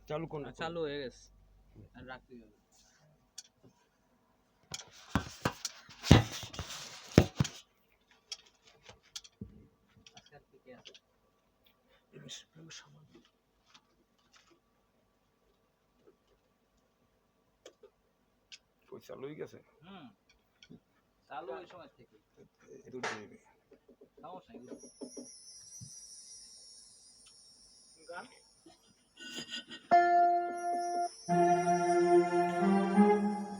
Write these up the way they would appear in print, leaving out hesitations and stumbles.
চালু কোন চালু হয়ে গেছে আর রাখতে হবে আজকাল থেকে আছে কই চালু হয়ে গেছে চালু ওই সময় থেকে এদুর দিবি সমস্যা নেই গান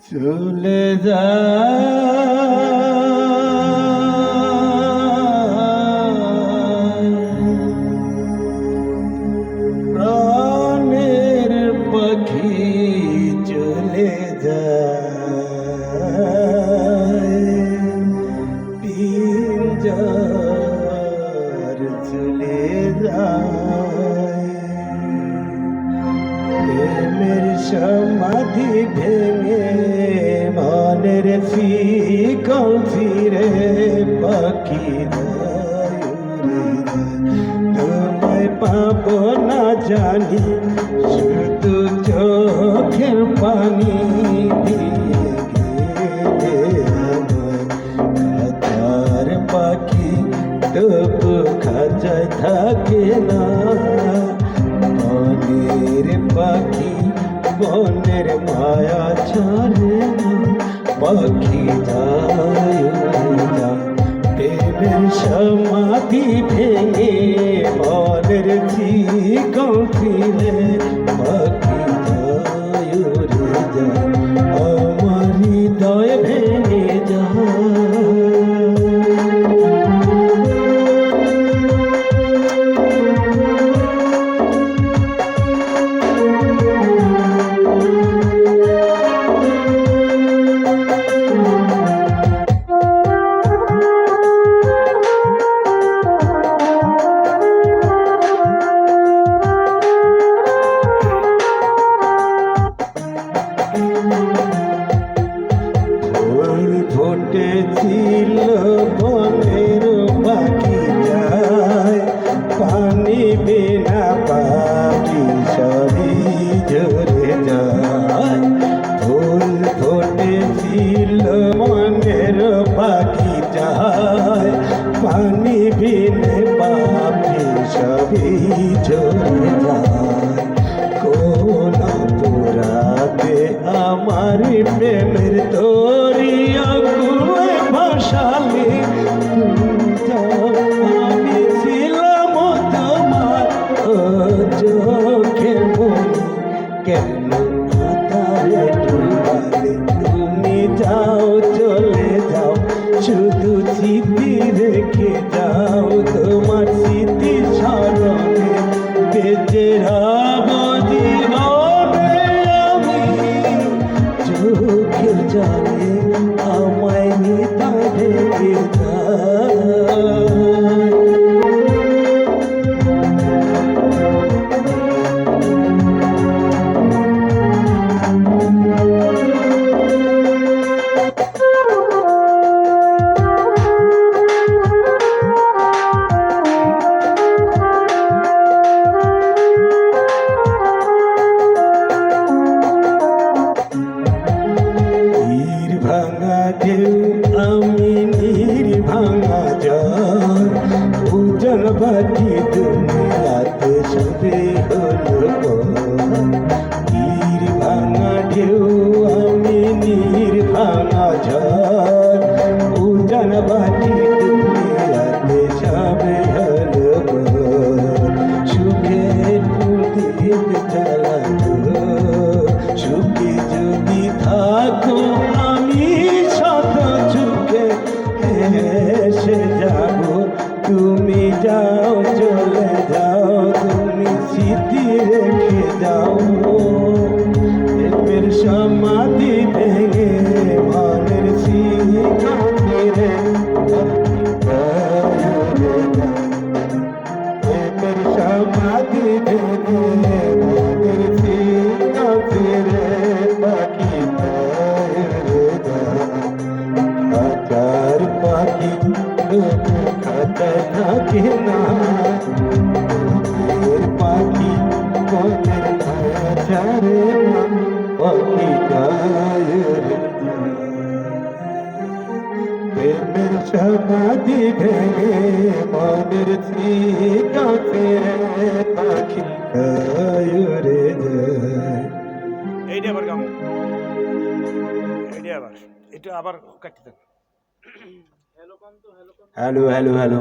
চলে যা প্রাণের পাখি চলে যায় পিঞ্জার চলে যায় প্রেমের সমাধি ভেঙে মনের ফিকল ফিরে পাখি তোমায় পাবো না জানি শুধু চোখের পানি দিয়ে গেলে আমার খাতার পাখি তবু খাঁচায় থাকে না মনের পাখি মনের মায়া ছাড়ে না পাখি যায় প্রেমের সমাধি ভেঙে মনের চিকন ফিরে পাখি যায় আমার হৃদয় ভেঙে যায় ফুটেছিল বনের পাখি যায় পানি বিনা পাখি সবই ঝরে যায় ফুল ফুটেছিল বনের পাখি যায় পানি বিনে পাখি সবই ঝরে যায় কোন পুরাতে আমার প্রেমের দরিয়া কুয়ে ভাসালে আমি ছিলাম তোমার চোখের মনে কেন তারে ডুবালে তুমি যাও চলে যাও শুধু স্মৃতি রেখে যাও তোমার স্মৃতি স্মরণে বেঁচে রবো জীবনে আমি চোখের জলে আমায় হৃদয় ঢেকে যায় ভাঙা ঢেউ আমি নীর ভাঙা জল উজন বাটি দুনিয়াতে সবে হলো তীর ভাঙা ঢেউ আমি নীর ভাঙা জল উজন বাটি দুনিয়াতে সবে হলো সুখের প্রদীপ জ্বালানো সুখে যদি থাকো শত চুকে হেসে যাব তুমি যাও চলে যাও তুমি স্মৃতি রেখে যাও প্রেমের সমাধি ভেঙে মনের শিখে প্রেমের সমাধি ভেঙে ছাড়ে না পাখিটায় রে প্রেমের সমাধি ভেঙে মনের ঠিকাছে পাখিটায় রে যায়। এইটা আবার গামো, এইটা আবার, এটা আবার কাটতে দেন। Hello hello hello